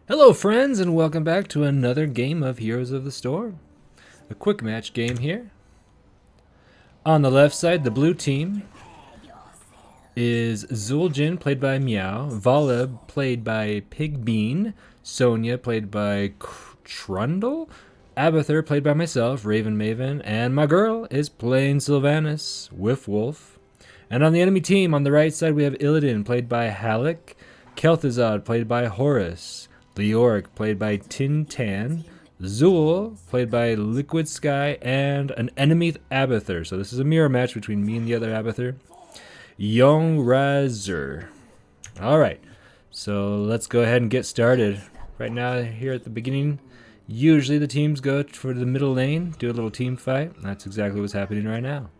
Hello friends and welcome back to another game of Heroes of the Storm. A quick match game here. On the left side, the blue team is Zul'jin, played by Meow, Vala, played by Pig Bean, Sonya, played by Trundle, Abathur, played by myself, Raven Maven, and my girl is playing Sylvanas, Whiff Wolf. And on the enemy team, on the right side, we have Illidan, played by Halleck, Kel'Thuzad, played by Horus, Leoric, played by Tin Tan, Zul, played by Liquid Sky, and an enemy Abathur. So this is a mirror match between me and the other Abathur. Young Razer. Alright, so let's go ahead and get started. Right now, here at the beginning, usually the teams go for the middle lane, do a little team fight. That's exactly what's happening right now.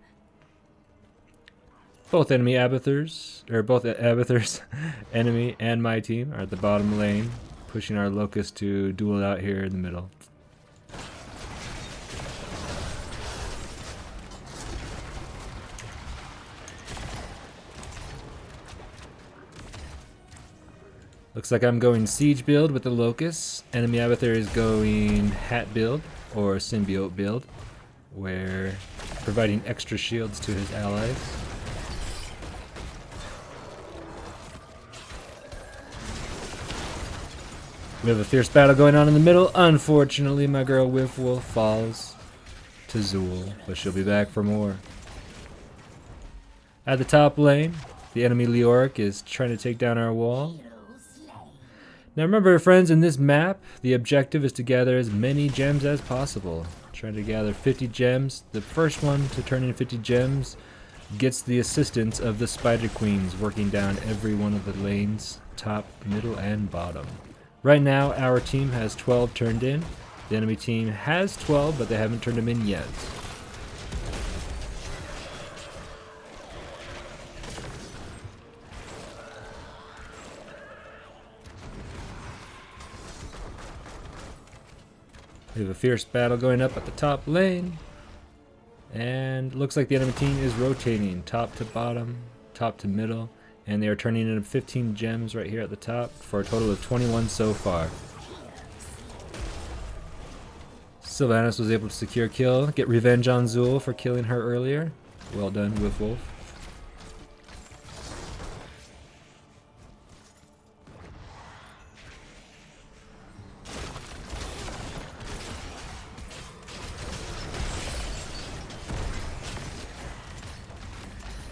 Both enemy Abathurs, or both Abathurs, enemy and my team, are at the bottom lane, pushing our Locust to duel out here in the middle. Looks like I'm going Siege build with the Locust. Enemy Abathur is going Hat build, or Symbiote build, where providing extra shields to his allies. We have a fierce battle going on in the middle. Unfortunately, my girl Whiff Wolf falls to Zul, but she'll be back for more. At the top lane, the enemy Leoric is trying to take down our wall. Now remember, friends, in this map, the objective is to gather as many gems as possible. Trying to gather 50 gems. The first one to turn in 50 gems gets the assistance of the Spider Queens working down every one of the lanes, top, middle, and bottom. Right now, our team has 12 turned in. The enemy team has 12, but they haven't turned them in yet. We have a fierce battle going up at the top lane. And looks like the enemy team is rotating top to bottom, top to middle. And they are turning in 15 gems right here at the top for a total of 21 so far. Sylvanas was able to secure a kill, get revenge on Zul for killing her earlier. Well done, Whiff Wolf.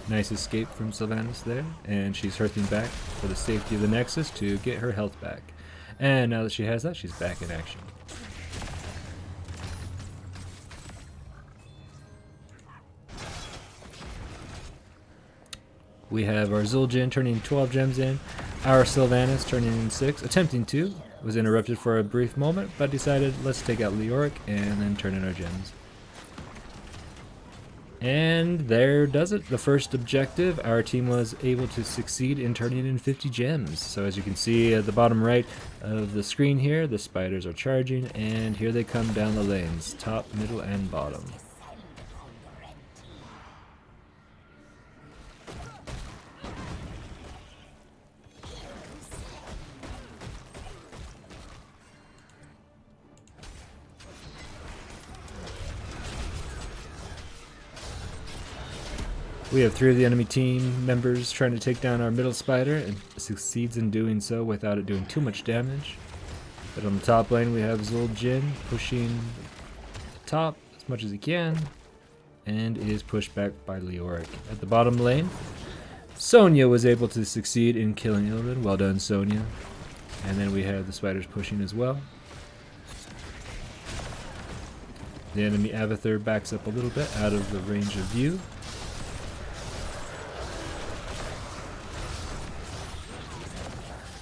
Nice escape from Sylvanas there, and she's hearthing back for the safety of the Nexus to get her health back. And now that she has that, she's back in action. We have our Zul'jin turning 12 gems in, our Sylvanas turning in 6, attempting to, was interrupted for a brief moment, but decided let's take out Leoric and then turn in our gems. And there does it. The first objective, our team was able to succeed in turning in 50 gems. So as you can see at the bottom right of the screen here, the spiders are charging, and here they come down the lanes, top, middle, and bottom. We have 3 of the enemy team members trying to take down our middle spider, and succeeds in doing so without it doing too much damage. But on the top lane we have Zul'jin pushing the top as much as he can, and is pushed back by Leoric. At the bottom lane, Sonya was able to succeed in killing Illidan. Well done, Sonya. And then we have the spiders pushing as well. The enemy Abathur backs up a little bit out of the range of view.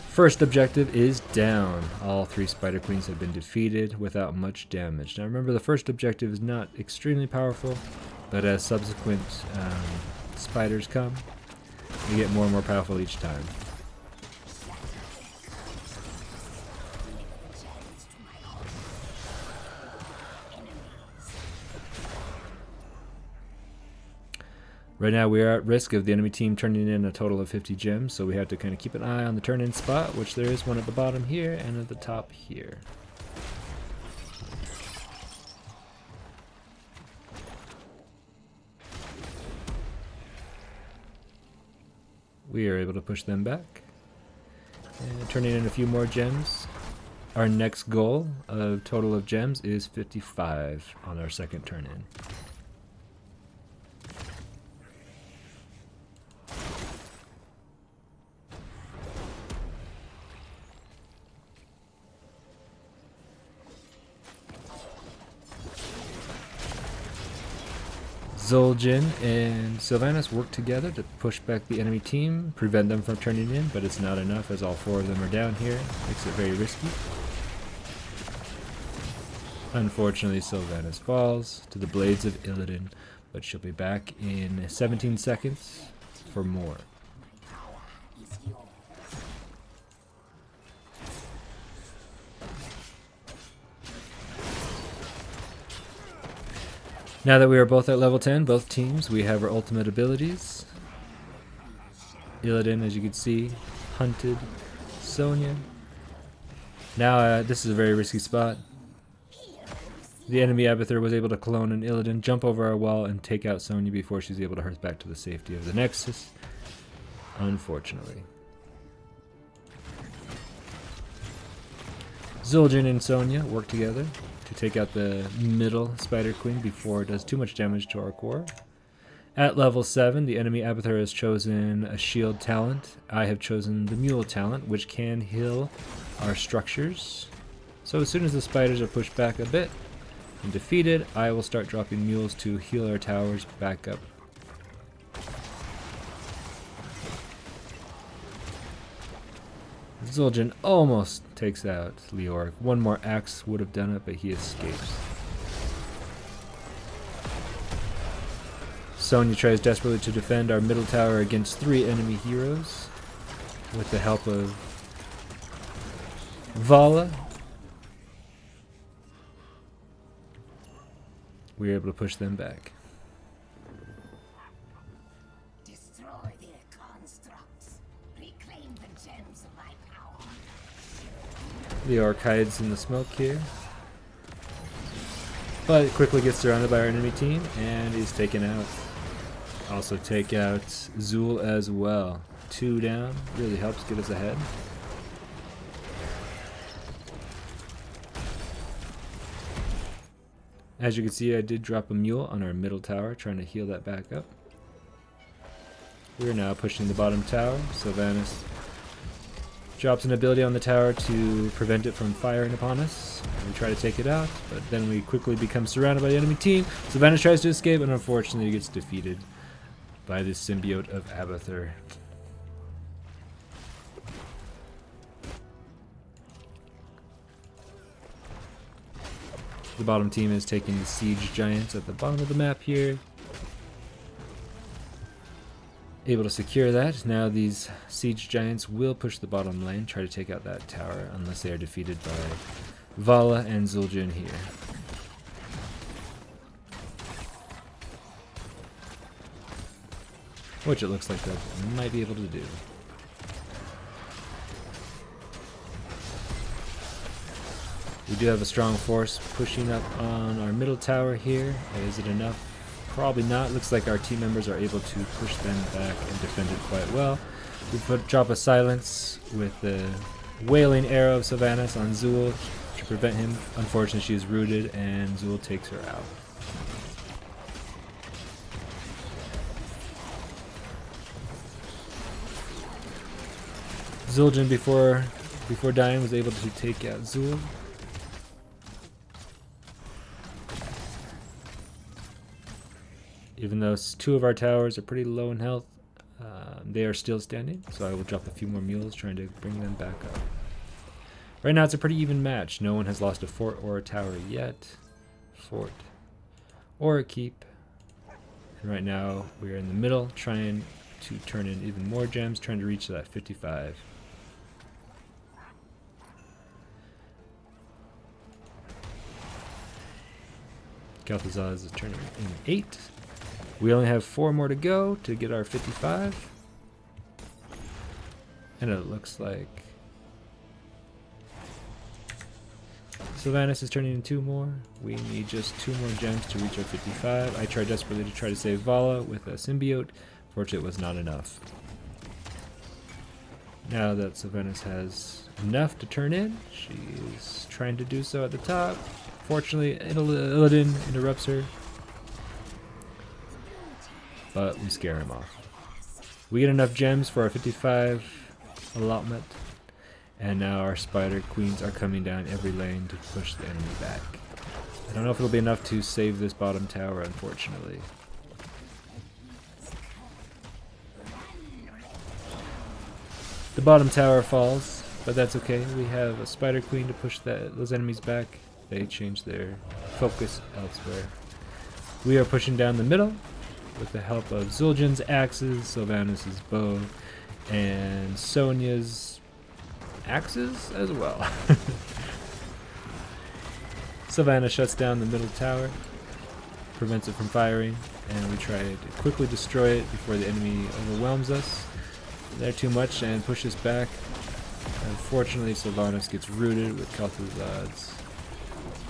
First objective is down. All 3 Spider Queens have been defeated without much damage. Now remember, the first objective is not extremely powerful, but as subsequent spiders come, they get more and more powerful each time. Right now we are at risk of the enemy team turning in a total of 50 gems, so we have to kind of keep an eye on the turn-in spot, which there is one at the bottom here and at the top here. We are able to push them back and turning in a few more gems. Our next goal of total of gems is 55 on our second turn-in. Zul'jin and Sylvanas work together to push back the enemy team, prevent them from turning in, but it's not enough as all four of them are down here. Makes it very risky. Unfortunately, Sylvanas falls to the blades of Illidan, but she'll be back in 17 seconds for more. Now that we are both at level 10, both teams, we have our ultimate abilities. Illidan, as you can see, hunted Sonya. Now this is a very risky spot. The enemy Abathur was able to clone an Illidan, jump over our wall, and take out Sonya before she's able to hurry back to the safety of the Nexus. Unfortunately. Zul'jin and Sonya work together to take out the middle Spider Queen before it does too much damage to our core. At level 7, the enemy Abathur has chosen a shield talent. I have chosen the mule talent, which can heal our structures. So as soon as the spiders are pushed back a bit and defeated, I will start dropping mules to heal our towers back up. Zul'jin almost takes out Leoric. One more axe would have done it, but he escapes. Sonya tries desperately to defend our middle tower against 3 enemy heroes with the help of Vala. We are able to push them back. Destroy their constructs. Reclaim the gems of my power. Leoric hides in the smoke here, but quickly gets surrounded by our enemy team and is taken out. Also take out Zul as well. 2 down, really helps get us ahead. As you can see, I did drop a mule on our middle tower, trying to heal that back up. We're now pushing the bottom tower. Sylvanas drops an ability on the tower to prevent it from firing upon us. We try to take it out, but then we quickly become surrounded by the enemy team. Sylvanas tries to escape and unfortunately gets defeated by the symbiote of Abathur. The bottom team is taking the siege giants at the bottom of the map here. Able to secure that. Now these siege giants will push the bottom lane, try to take out that tower unless they are defeated by Vala and Zul'jin here. Which it looks like they might be able to do. We do have a strong force pushing up on our middle tower here. Is it enough? Probably not. Looks like our team members are able to push them back and defend it quite well. We drop a silence with the wailing arrow of Sylvanas on Zul to prevent him. Unfortunately, she is rooted and Zul takes her out. Zul'jin before dying was able to take out Zul. Even though 2 of our towers are pretty low in health, they are still standing, so I will drop a few more mules trying to bring them back up. Right now it's a pretty even match. No one has lost a fort or a tower yet. Fort or a keep. And right now we are in the middle trying to turn in even more gems, trying to reach that 55. Galthazar is turning in 8. We only have 4 more to go to get our 55. And it looks like Sylvanas is turning in 2 more. We need just 2 more gems to reach our 55. I tried desperately to try to save Vala with a symbiote. Fortunately, it was not enough. Now that Sylvanas has enough to turn in, she is trying to do so at the top. Fortunately, Illidan interrupts her, but we scare him off. We get enough gems for our 55 allotment, and now our spider queens are coming down every lane to push the enemy back. I don't know if it'll be enough to save this bottom tower, unfortunately. The bottom tower falls, but that's okay. We have a spider queen to push those enemies back. They change their focus elsewhere. We are pushing down the middle with the help of Zul'jin's axes, Sylvanas' bow, and Sonya's axes as well. Sylvanas shuts down the middle tower, prevents it from firing, and we try to quickly destroy it before the enemy overwhelms us. They're too much and pushes back. Unfortunately, Sylvanas gets rooted with Kel'Thuzad's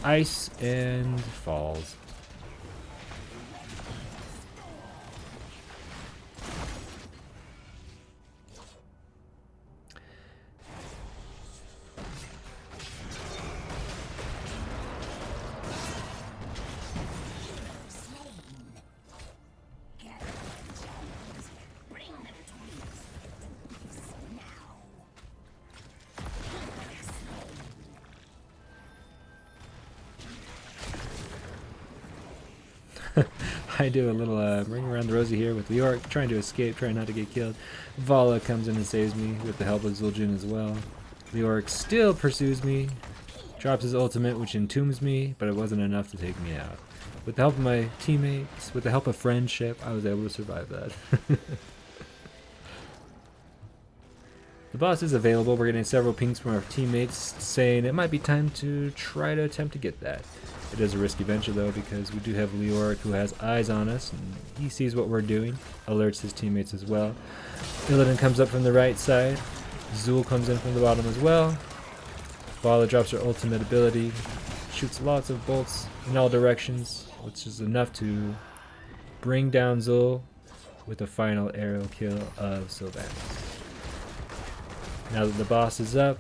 ice and falls. I do a little ring around the rosy here with Leoric, trying to escape, trying not to get killed. Vala comes in and saves me with the help of Zul'jin as well. Leoric still pursues me, drops his ultimate, which entombs me, but it wasn't enough to take me out. With the help of my teammates, with the help of friendship, I was able to survive that. The boss is available. We're getting several pings from our teammates saying it might be time to try to attempt to get that. It is a risky venture though, because we do have Leoric who has eyes on us, and he sees what we're doing, alerts his teammates as well. Illidan comes up from the right side. Zul comes in from the bottom as well. Vala drops her ultimate ability, shoots lots of bolts in all directions, which is enough to bring down Zul with a final aerial kill of Sylvanas. Now that the boss is up,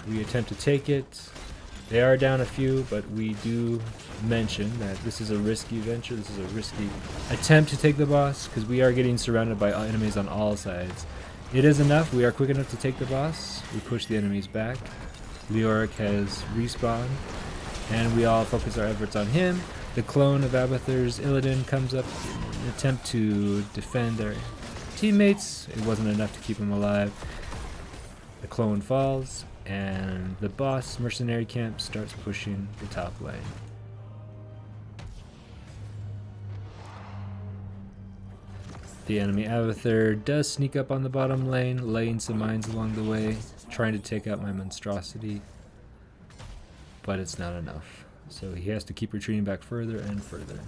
we attempt to take it. They are down a few, but we do mention that this is a risky venture. This is a risky attempt to take the boss, because we are getting surrounded by enemies on all sides. It is enough. We are quick enough to take the boss. We push the enemies back. Leoric has respawned, and we all focus our efforts on him. The clone of Abathur's Illidan comes up in an attempt to defend their teammates. It wasn't enough to keep him alive. The clone falls, and the boss mercenary camp starts pushing the top lane. The enemy Abathur does sneak up on the bottom lane, laying some mines along the way, trying to take out my monstrosity, but it's not enough. So he has to keep retreating back further and further.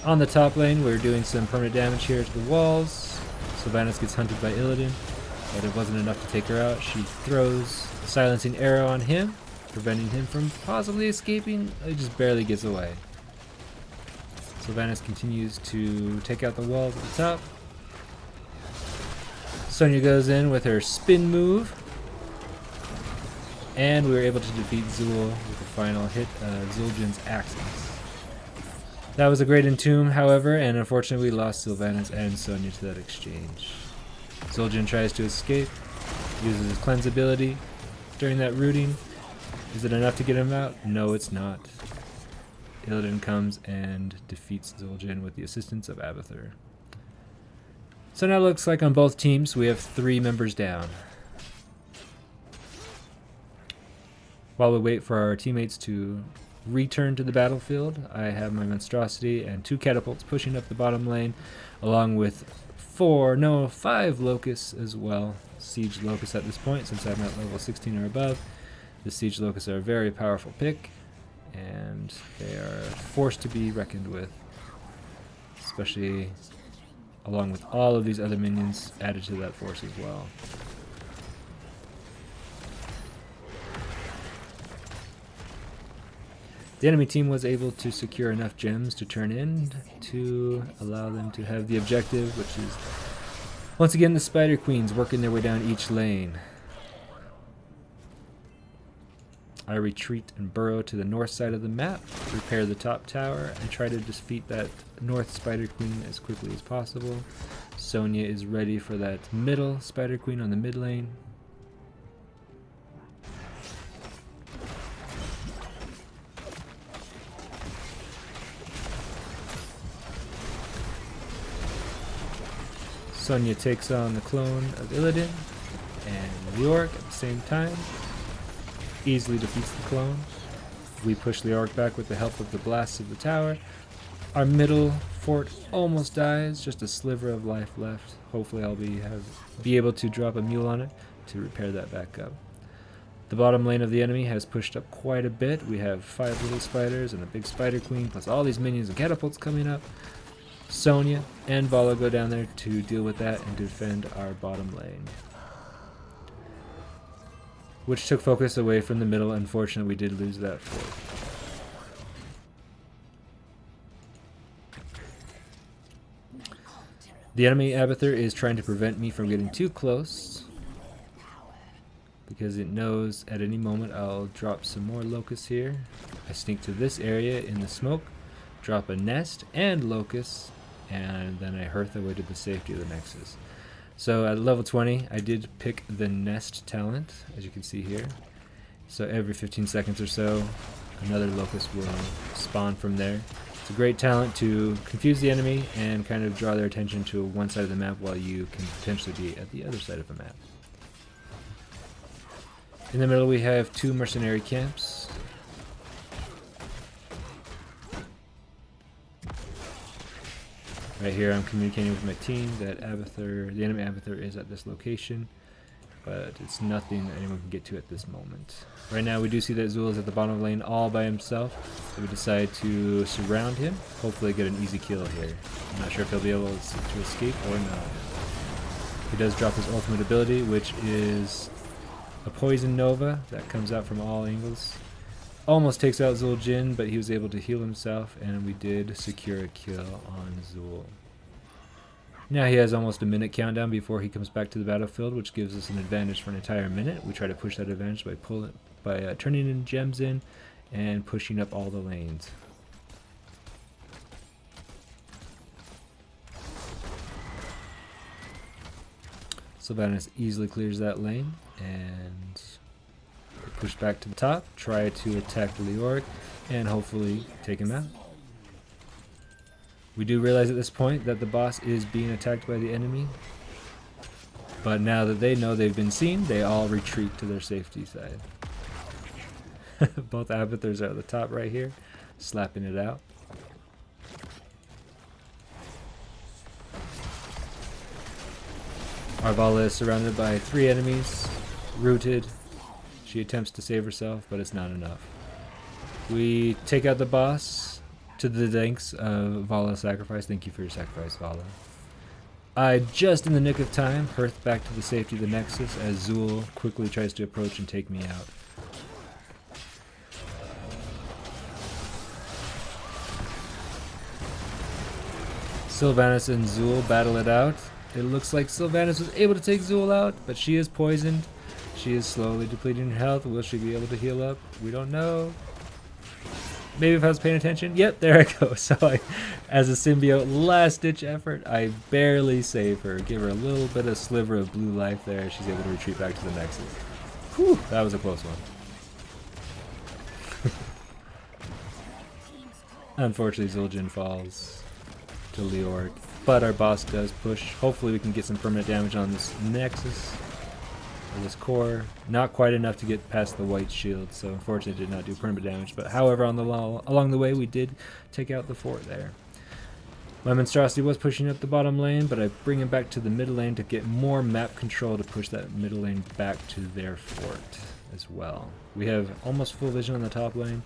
On the top lane, we're doing some permanent damage here to the walls. Sylvanas gets hunted by Illidan, but it wasn't enough to take her out. She throws a silencing arrow on him, preventing him from possibly escaping. He just barely gets away. Sylvanas continues to take out the walls at the top. Sonya goes in with her spin move, and we were able to defeat Zul with the final hit of Zul'jin's axes. That was a great entomb, however, and unfortunately we lost Sylvanas and Sonya to that exchange. Zul'jin tries to escape, uses his cleanse ability during that rooting. Is it enough to get him out? No, it's not. Illidan comes and defeats Zul'jin with the assistance of Abathur. So now it looks like on both teams we have 3 members down. While we wait for our teammates to return to the battlefield, I have my monstrosity and 2 catapults pushing up the bottom lane, along with 5 locusts as well. Siege locusts at this point, since I'm at level 16 or above. The siege locusts are a very powerful pick, and they are forced to be reckoned with. especially along with all of these other minions added to that force as well. The enemy team was able to secure enough gems to turn in to allow them to have the objective, which is once again the Spider Queens working their way down each lane. I retreat and burrow to the north side of the map, repair the top tower, and try to defeat that north Spider Queen as quickly as possible. Sonya is ready for that middle Spider Queen on the mid lane. Sonya takes on the clone of Illidan and Leoric at the same time. Easily defeats the clone. We push Leoric back with the help of the blasts of the tower. Our middle fort almost dies, just a sliver of life left. Hopefully I'll be able to drop a mule on it to repair that back up. The bottom lane of the enemy has pushed up quite a bit. We have 5 little spiders and a big spider queen, plus all these minions and catapults coming up. Sonya and Vala go down there to deal with that and defend our bottom lane, which took focus away from the middle. Unfortunately, we did lose that fort. The enemy Abathur is trying to prevent me from getting too close because it knows at any moment I'll drop some more locusts here. I sneak to this area in the smoke, drop a nest and locusts, and then I hearth away to the safety of the nexus. So at level 20, I did pick the nest talent, as you can see here. So every 15 seconds or so, another locust will spawn from there. It's a great talent to confuse the enemy and kind of draw their attention to one side of the map while you can potentially be at the other side of the map. In the middle we have 2 mercenary camps. Right here I'm communicating with my team that Abathur, the enemy Abathur, is at this location, but it's nothing that anyone can get to at this moment. Right now we do see that Zul is at the bottom lane all by himself, so we decide to surround him, hopefully get an easy kill here. I'm not sure if he'll be able to escape or not. He does drop his ultimate ability, which is a poison nova that comes out from all angles. Almost takes out Zul Jin, but he was able to heal himself, and we did secure a kill on Zul. Now he has almost a minute countdown before he comes back to the battlefield, which gives us an advantage for an entire minute. We try to push that advantage by turning in gems in and pushing up all the lanes. Sylvanas easily clears that lane, and push back to the top, try to attack Leoric, and hopefully take him out. We do realize at this point that the boss is being attacked by the enemy, but now that they know they've been seen, they all retreat to their safety side. Both Abathurs are at the top right here, slapping it out. Our Vala is surrounded by 3 enemies, rooted. She attempts to save herself, but it's not enough. We take out the boss to the thanks of Vala's sacrifice. Thank you for your sacrifice, Vala. I, just in the nick of time, hearth back to the safety of the Nexus as Zul quickly tries to approach and take me out. Sylvanas and Zul battle it out. It looks like Sylvanas was able to take Zul out, but she is poisoned. She is slowly depleting her health. Will she be able to heal up? We don't know. Maybe if I was paying attention. Yep, there I go. So as a symbiote, last ditch effort, I barely save her. Give her a little bit of sliver of blue life there. She's able to retreat back to the Nexus. Whew, that was a close one. Unfortunately, Zul'jin falls to Leoric, but our boss does push. Hopefully we can get some permanent damage on this Nexus. This core, not quite enough to get past the white shield, so unfortunately did not do permanent damage, but however along the way we did take out the fort there. My monstrosity was pushing up the bottom lane, but I bring him back to the mid lane to get more map control to push that middle lane back to their fort as well. We have almost full vision on the top lane,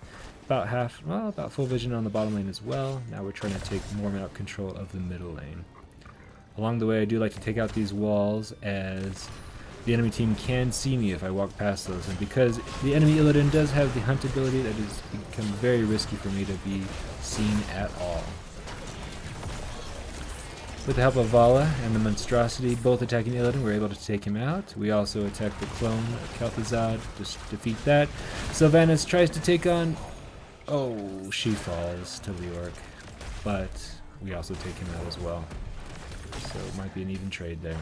about half, well, about full vision on the bottom lane as well. Now we're trying to take more map control of the middle lane. Along the way, I do like to take out these walls, as the enemy team can see me if I walk past those. And because the enemy Illidan does have the hunt ability, that has become very risky for me to be seen at all. With the help of Vala and the Monstrosity both attacking Illidan, we're able to take him out. We also attack the clone of Kel'Thuzad to defeat that. Sylvanas tries to take on... Oh, she falls to Leoric. But we also take him out as well. So it might be an even trade there.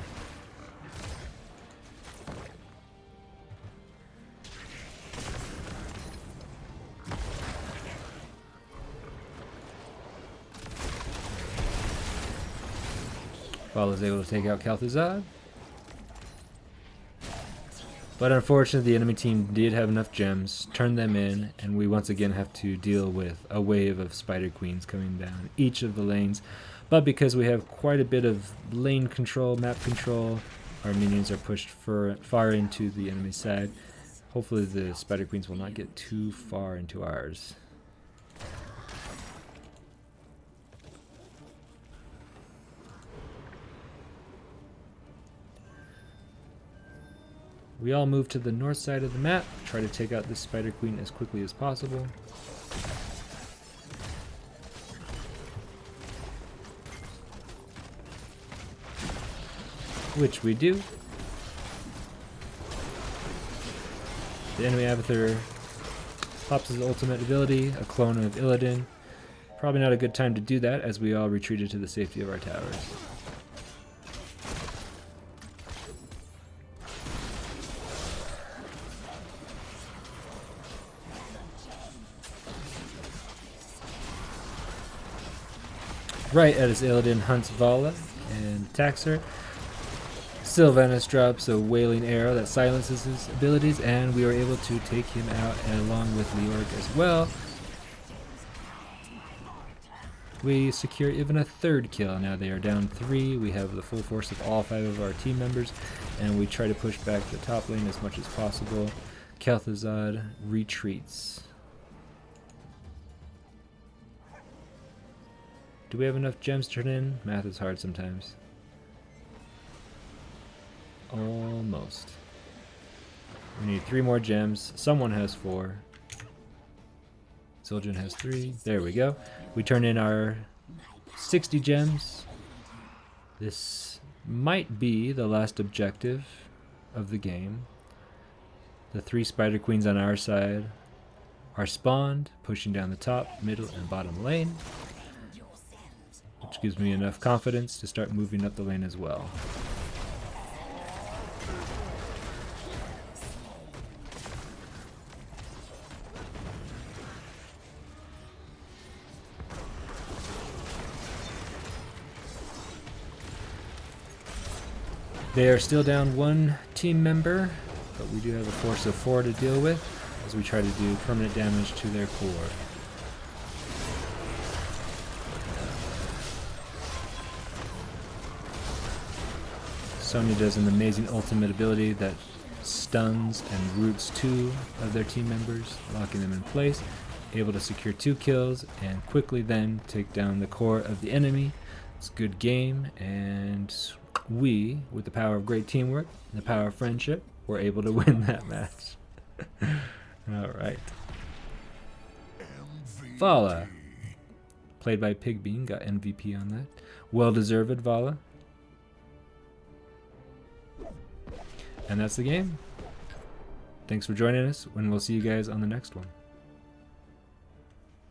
Vala is able to take out Kel'Thuzad. But unfortunately, the enemy team did have enough gems, turned them in, and we once again have to deal with a wave of Spider Queens coming down each of the lanes. But because we have quite a bit of lane control, map control, our minions are pushed far into the enemy side. Hopefully the Spider Queens will not get too far into ours. We all move to the north side of the map, try to take out this Spider Queen as quickly as possible. Which we do. The enemy Abathur pops his ultimate ability, a clone of Illidan. Probably not a good time to do that, as we all retreated to the safety of our towers. Right as Illidan hunts Vala and attacks her, Sylvanas drops a wailing arrow that silences his abilities, and we are able to take him out, and along with Leoric as well. We secure even a third kill. Now they are down 3. We have the full force of all 5 of our team members, and we try to push back the top lane as much as possible. Kel'Thuzad retreats. Do we have enough gems to turn in? Math is hard sometimes. Almost. We need 3 more gems. Someone has 4. Zildjian has 3. There we go. We turn in our 60 gems. This might be the last objective of the game. The 3 Spider Queens on our side are spawned, pushing down the top, middle, and bottom lane, which gives me enough confidence to start moving up the lane as well. They are still down 1 team member, but we do have a force of 4 to deal with as we try to do permanent damage to their core. Sonya does an amazing ultimate ability that stuns and roots 2 of their team members, locking them in place, able to secure 2 kills and quickly then take down the core of the enemy. It's a good game, and we, with the power of great teamwork and the power of friendship, were able to win that match. Alright. Vala, played by Pigbean, got MVP on that. Well deserved, Vala. And that's the game. Thanks for joining us, and we'll see you guys on the next one.